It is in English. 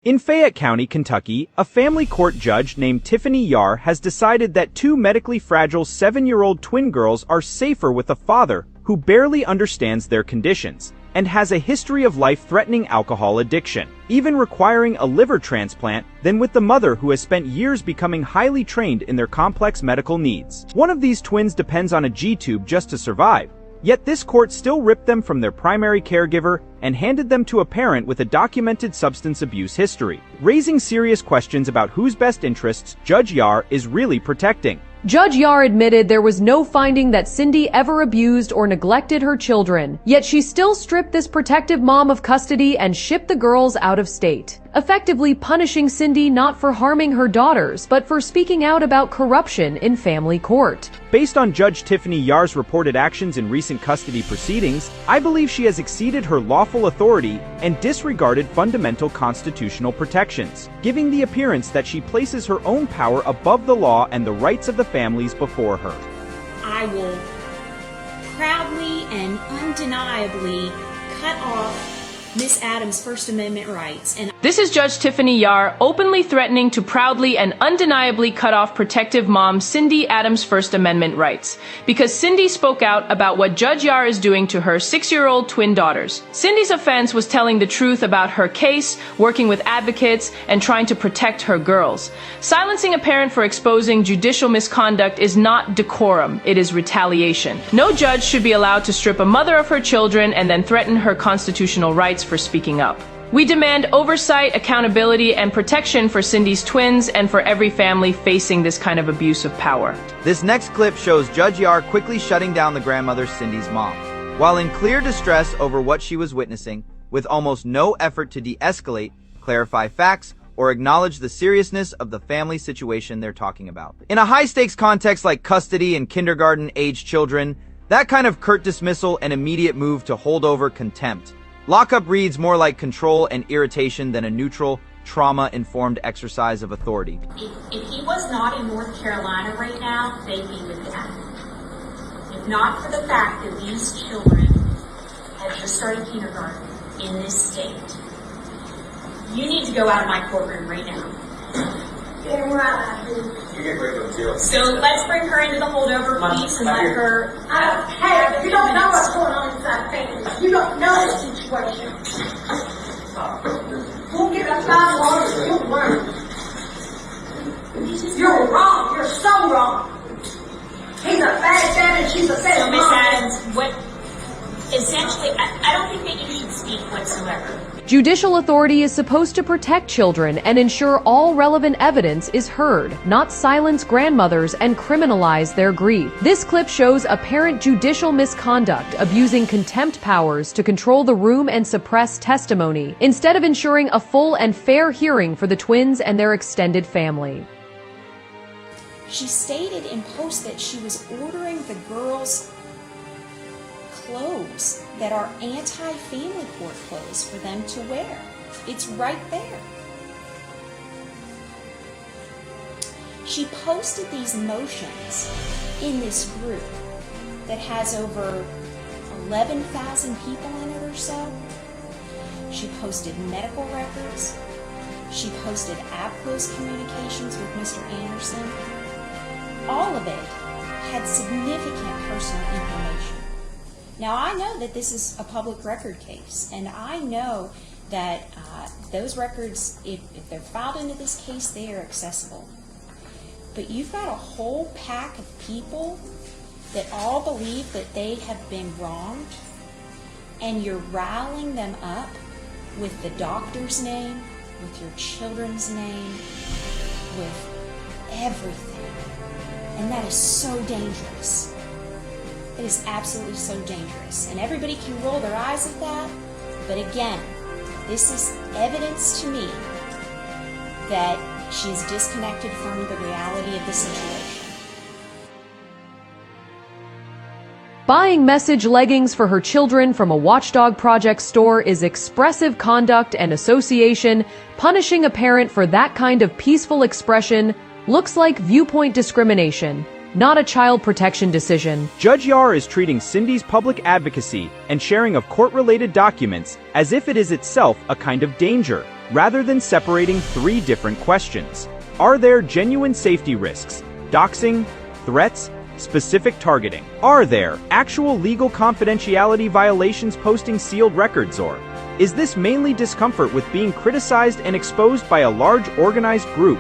In Fayette County, Kentucky, a family court judge named Tiffany Yahr has decided that two medically fragile 7-year-old twin girls are safer with a father who barely understands their conditions and has a history of life-threatening alcohol addiction, even requiring a liver transplant, than with the mother who has spent years becoming highly trained in their complex medical needs. One of these twins depends on a G-tube just to survive. Yet this court still ripped them from their primary caregiver and handed them to a parent with a documented substance abuse history, raising serious questions about whose best interests Judge Yahr is really protecting. Judge Yahr admitted there was no finding that Cindy ever abused or neglected her children, yet she still stripped this protective mom of custody and shipped the girls out of state, effectively punishing Cindy not for harming her daughters, but for speaking out about corruption in family court. Based on Judge Tiffany Yahr's reported actions in recent custody proceedings, I believe she has exceeded her lawful authority and disregarded fundamental constitutional protections, giving the appearance that she places her own power above the law and the rights of the families before her. I will proudly and undeniably cut off Miss Adams' First Amendment rights. This is Judge Tiffany Yahr openly threatening to proudly and undeniably cut off protective mom Cindy Adams' First Amendment rights, because Cindy spoke out about what Judge Yahr is doing to her 6-year-old twin daughters. Cindy's offense was telling the truth about her case, working with advocates, and trying to protect her girls. Silencing a parent for exposing judicial misconduct is not decorum, it is retaliation. No judge should be allowed to strip a mother of her children and then threaten her constitutional rights for speaking up. We demand oversight, accountability, and protection for Cindy's twins and for every family facing this kind of abuse of power. This next clip shows Judge Yahr quickly shutting down the grandmother, Cindy's mom. While in clear distress over what she was witnessing, with almost no effort to de-escalate, clarify facts, or acknowledge the seriousness of the family situation they're talking about. In a high-stakes context like custody and kindergarten-age children, that kind of curt dismissal and immediate move to hold over contempt. Lockup reads more like control and irritation than a neutral, trauma-informed exercise of authority. If he was not in North Carolina right now, they'd be with Dad. If not for the fact that these children have just started kindergarten in this state, you need to go out of my courtroom right now. Damn right I do. You get break up jail. So let's bring her into the holdover piece and let her... Hey, you don't know what's going on inside families. You don't know the situation. We'll get a 5 lawyers. You'll learn. You're wrong. You're so wrong. He's a bad dad and she's a bad So, Miss mom. Adams, what... Essentially, I don't think that you should speak whatsoever. Judicial authority is supposed to protect children and ensure all relevant evidence is heard, not silence grandmothers and criminalize their grief. This clip shows apparent judicial misconduct, abusing contempt powers to control the room and suppress testimony, instead of ensuring a full and fair hearing for the twins and their extended family. She stated in post that she was ordering the girls clothes that are anti-family court clothes for them to wear. It's right there. She posted these motions in this group that has over 11,000 people in it or so. She posted medical records. She posted up-close communications with Mr. Anderson. All of it had significant personal information. Now, I know that this is a public record case, and I know that those records, if they're filed into this case, they are accessible. But you've got a whole pack of people that all believe that they have been wronged, and you're riling them up with the doctor's name, with your children's name, with everything. And that is so dangerous. It is absolutely so dangerous. And everybody can roll their eyes at that, but again, this is evidence to me that she is disconnected from the reality of the situation. Buying message leggings for her children from a Watchdog Project store is expressive conduct and association. Punishing a parent for that kind of peaceful expression looks like viewpoint discrimination, not a child protection decision. Judge Yahr is treating Cindy's public advocacy and sharing of court-related documents as if it is itself a kind of danger, rather than separating three different questions. Are there genuine safety risks, doxing, threats, specific targeting? Are there actual legal confidentiality violations posting sealed records, or is this mainly discomfort with being criticized and exposed by a large organized group